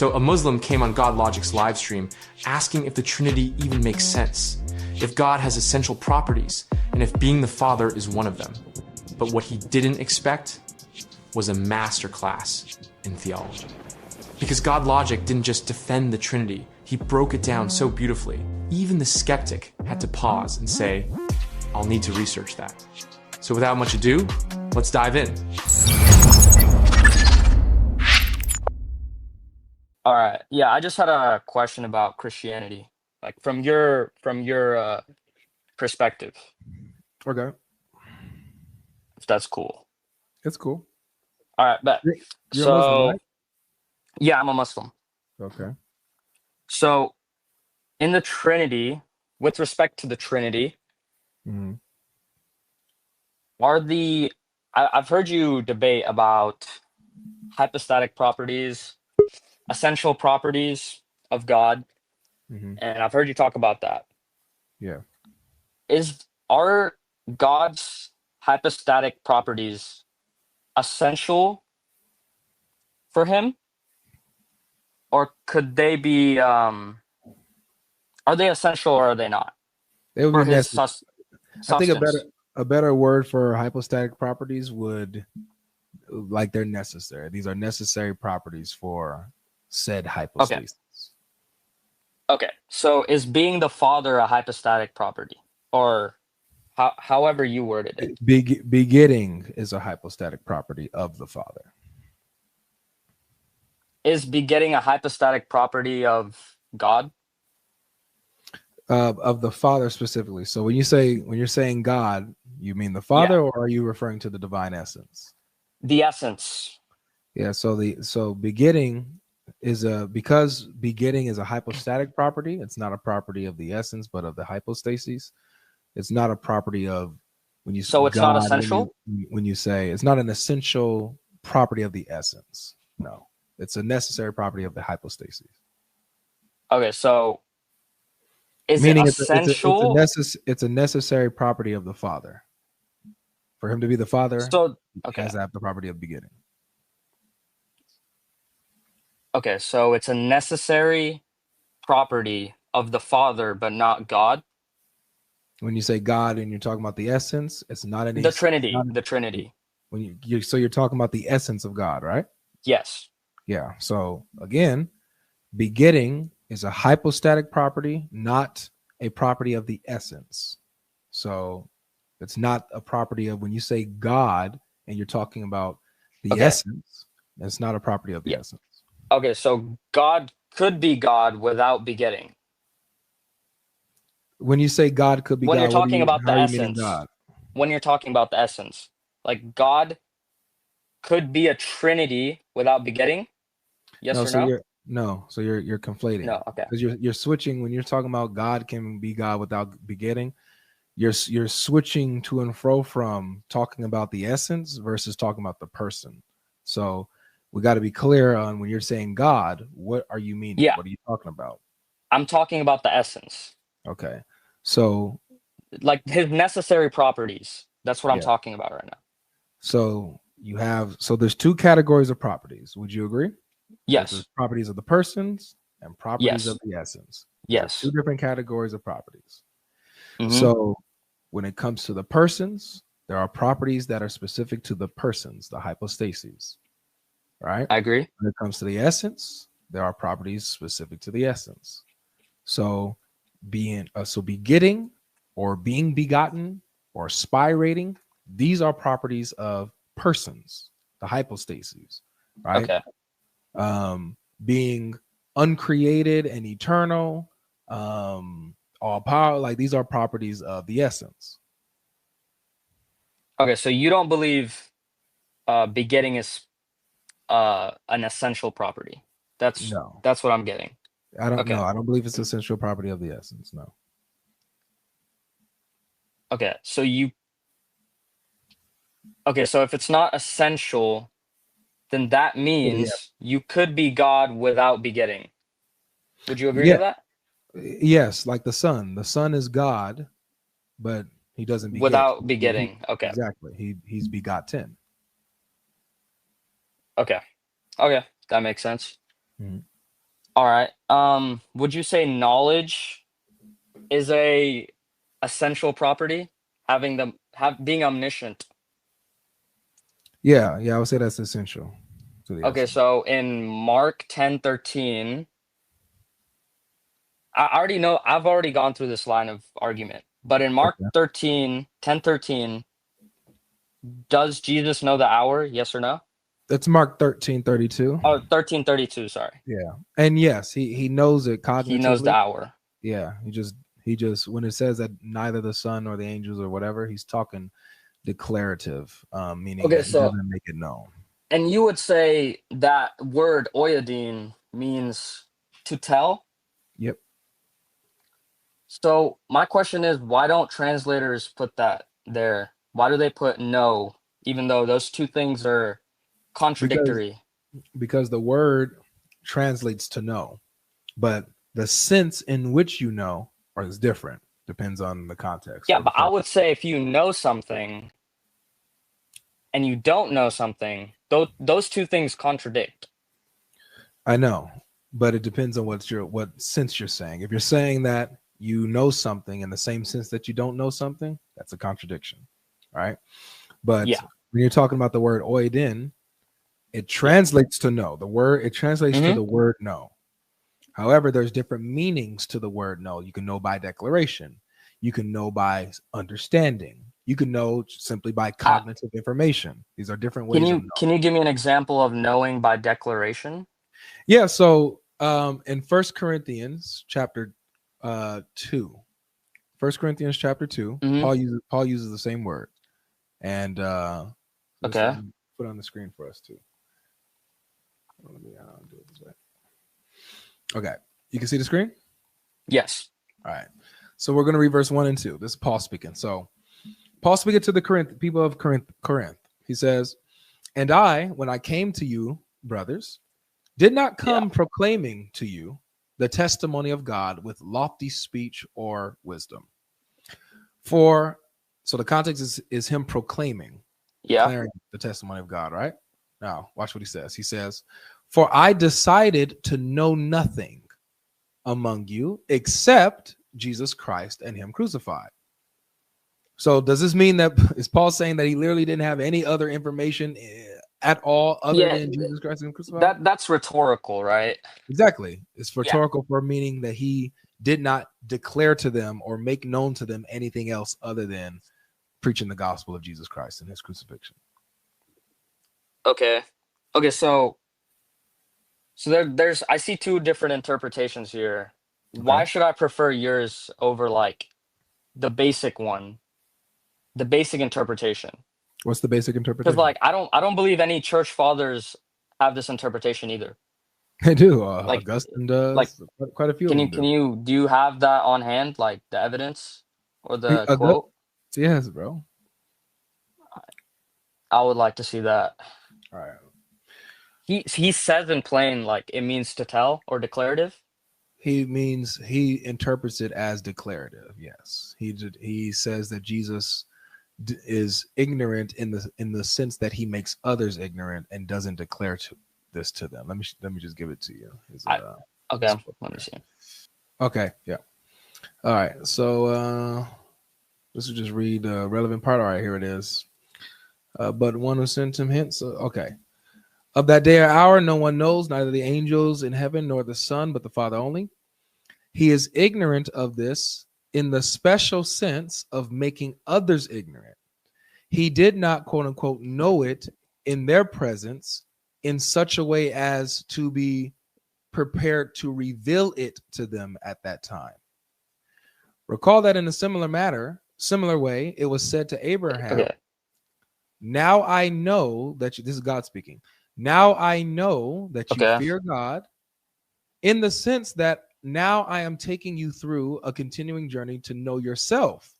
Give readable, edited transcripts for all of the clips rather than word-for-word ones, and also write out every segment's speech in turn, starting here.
So a Muslim came on GodLogic's live stream asking if the Trinity even makes sense, if God has essential properties, and if being the Father is one of them. But what he didn't expect was a masterclass in theology. Because GodLogic didn't just defend the Trinity, he broke it down so beautifully. Even the skeptic had to pause and say, I'll need to research that. So without much ado, let's dive in. All right. Yeah, I just had a question about Christianity, like from your perspective, Okay, if that's cool. it's cool. All right, bet. You're a Muslim, right? Yeah, I'm a Muslim. Okay. So in the Trinity, with respect to the Trinity, Mm-hmm. I've heard you debate about hypostatic properties, essential properties of God, Mm-hmm. and I've heard you talk about that. Yeah. Are God's hypostatic properties essential for him, or could they be are they essential or are they not They would for be his necessary. I think substance? a better word for hypostatic properties would, like, they're necessary. These are necessary properties for said hypostasis. Okay, so is being the Father a hypostatic property, or however you worded it? Begetting is a hypostatic property of the Father. Is begetting a hypostatic property of God? Of the Father specifically. So when you're saying God, you mean the Father, Yeah. or are you referring to the divine essence? The essence. Yeah. So begetting because begetting is a hypostatic property. It's not a property of the essence, but of the hypostasis. It's not a property of when you. So it's God, not essential. When you say it's not an essential property of the essence. No, it's a necessary property of the hypostasis. Okay, so is Meaning it essential? it's a necessary property of the Father. For him to be the Father, So he okay. has to have the property of begetting. Okay, so it's a necessary property of the Father, but not God. When you say God and you're talking about the essence, it's not an The Trinity. The Trinity. When you're talking about the essence of God, right? Yes. Yeah. So again, begetting is a hypostatic property, not a property of the essence. So it's not a property of when you say God and you're talking about the essence, it's not a property of the essence. Okay, so God could be God without begetting. When you say God could be when God, you're talking about the how are you essence, meaning God? when you're talking about the essence, like God could be a Trinity without begetting. Yes No, or so no? you're conflating. No, okay. Because you're switching when you're talking about God can be God without begetting. You're switching to and fro from talking about the essence versus talking about the person. So we got to be clear on when you're saying God, what are you meaning? Yeah. What are you talking about? I'm talking about the essence. Okay. So like his necessary properties. That's what I'm talking about right now. So there's two categories of properties. Would you agree? Yes. There's properties of the persons and properties of the essence. Yes. Two different categories of properties. Mm-hmm. So when it comes to the persons, there are properties that are specific to the persons, the hypostases. Right? I agree. When it comes to the essence, there are properties specific to the essence. So begetting or being begotten or spirating, these are properties of persons, the hypostases, right? Okay. Being uncreated and eternal, all power, like these are properties of the essence. Okay, so you don't believe begetting is an essential property. That's what I'm getting. I don't know. I don't believe it's an essential property of the essence. No. Okay, so if it's not essential, then that means you could be God without begetting. Would you agree to that? Yes, like the Son. The Son is God, but he doesn't beget. Without begetting. Okay. Exactly. He's begotten. Okay, that makes sense. Mm-hmm. All right. Would you say knowledge is a essential property? Being omniscient. Yeah, I would say that's essential to the Okay, essence. so in Mark 10:13, I already know I've already gone through this line of argument. But in Mark Okay. 10:13, does Jesus know the hour? Yes or no? That's Mark 13:32. Oh, 13:32, sorry. Yeah. And yes, he knows it He knows the cognitively. hour. Yeah. He just when it says that neither the son nor the angels or whatever, he's talking declarative, meaning Okay, that he so doesn't make it known. and you would say that word oiodine means to tell. Yep. So my question is, why don't translators put that there? Why do they put no, even though those two things are Because contradictory? because the word translates to know, but the sense in which you know is different. Depends on the context Yeah, or the but I person. would say if you know something and you don't know something, those two things contradict. I know, but it depends on what sense you're saying. If you're saying that you know something in the same sense that you don't know something, that's a contradiction, right? But Yeah. when you're talking about the word oidin, it Yeah. translates to know. It translates to Mm-hmm. the word know. However, there's different meanings to the word know. You can know by declaration. You can know by understanding. You can know simply by cognitive information. These are different Can ways of you knowing. can you give me an example of knowing by declaration? Yeah, so in chapter 2, 1 Corinthians chapter 2, Mm-hmm. Paul uses the same word. And just Okay. put it on the screen for us too. Let me do it this way. Okay, you can see the screen? Yes. All right. So we're going to read verse 1 and 2. This is Paul speaking. So Paul speaking to the people of Corinth. He says, "And I, when I came to you, brothers, did not Yeah. come proclaiming to you the testimony of God with lofty speech or wisdom." So the context is him proclaiming, Yeah. declaring the testimony of God, right? Now, watch what he says. He says, "For I decided to know nothing among you except Jesus Christ and him crucified." So does this mean that is Paul saying that he literally didn't have any other information at all other Yeah. than Jesus Christ and him crucified? That's rhetorical, right? Exactly. It's Yeah. rhetorical for meaning that he did not declare to them or make known to them anything else other than preaching the gospel of Jesus Christ and his crucifixion. Okay. Okay, so there's I see two different interpretations here. Okay. Why should I prefer yours over like the basic one, the basic interpretation? What's the basic Because interpretation? like I don't believe any church fathers have this interpretation either. They do. Like Augustine like does. Quite a few of can you them can do. you do you have that on hand, like the evidence or the August- quote? yes, bro. I would like to see that. All right. He says in plain like it means to tell or declarative. He interprets it as declarative. Yes, he says that Jesus is ignorant in the sense that he makes others ignorant and doesn't declare this to them. Let me just give it to you. Okay, let me see. Okay, yeah. All right, so let's just read the relevant part. All right, here it is. But one who sent him hints. Okay. Of that day or hour, no one knows, neither the angels in heaven nor the Son, but the Father only. He is ignorant of this in the special sense of making others ignorant. He did not, quote unquote, know it in their presence in such a way as to be prepared to reveal it to them at that time. Recall that in a similar way, it was said to Abraham, Okay. "Now I know that this is God speaking. Now I know that you Okay. fear God, in the sense that now I am taking you through a continuing journey to know yourself,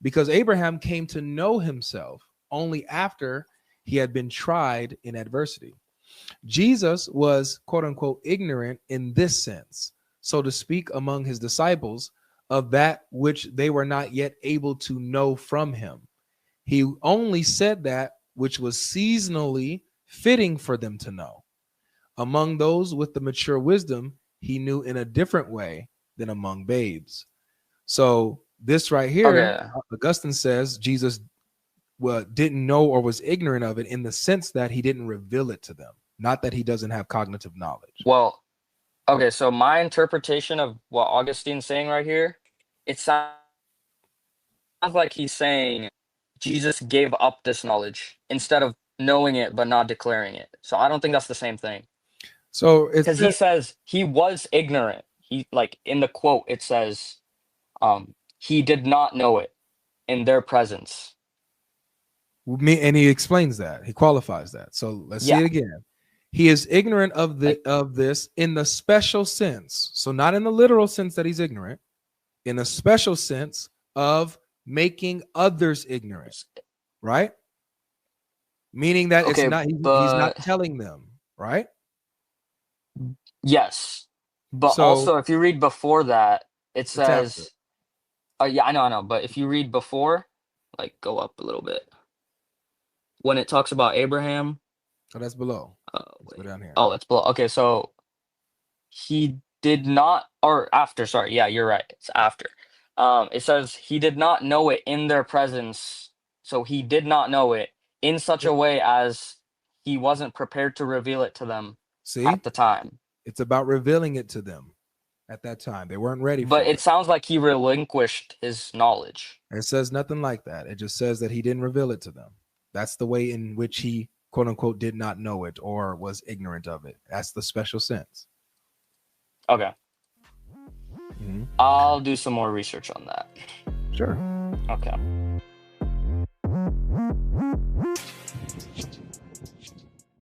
because Abraham came to know himself only after he had been tried in adversity. Jesus was, quote unquote, ignorant in this sense, so to speak, among his disciples of that which they were not yet able to know from him. He only said that which was seasonally fitting for them to know. Among those with the mature wisdom, he knew in a different way than among babes. So this right here, Okay. Augustine says Jesus didn't know or was ignorant of it in the sense that he didn't reveal it to them, not that he doesn't have cognitive knowledge. Well, okay, so my interpretation of what Augustine's saying right here, it sounds like he's saying Jesus gave up this knowledge instead of knowing it but not declaring it. So I don't think that's the same thing. So it's Because he says he was ignorant. He, like, in the quote it says he did not know it in their presence. and he explains that, he qualifies that. So let's see it again. He is ignorant of this in the special sense. So not in the literal sense that he's ignorant, in a special sense of making others ignorant, right? Meaning that it's not he's not telling them, right? Yes. But also if you read before that, it says yeah, I know, but if you read before, like go up a little bit. When it talks about Abraham. Oh, that's below. Let's go down here. Oh, that's below. Okay, so he did not, or after, sorry. Yeah, you're right. It's after. It says he did not know it in their presence. So he did not know it in such a way as he wasn't prepared to reveal it to them at the time. It's about revealing it to them at that time. They weren't ready but for it. It sounds like he relinquished his knowledge. It says nothing like that. It just says that he didn't reveal it to them. That's the way in which he, quote unquote, did not know it or was ignorant of it. That's the special sense. Okay. I'll do some more research on that. Sure. Okay.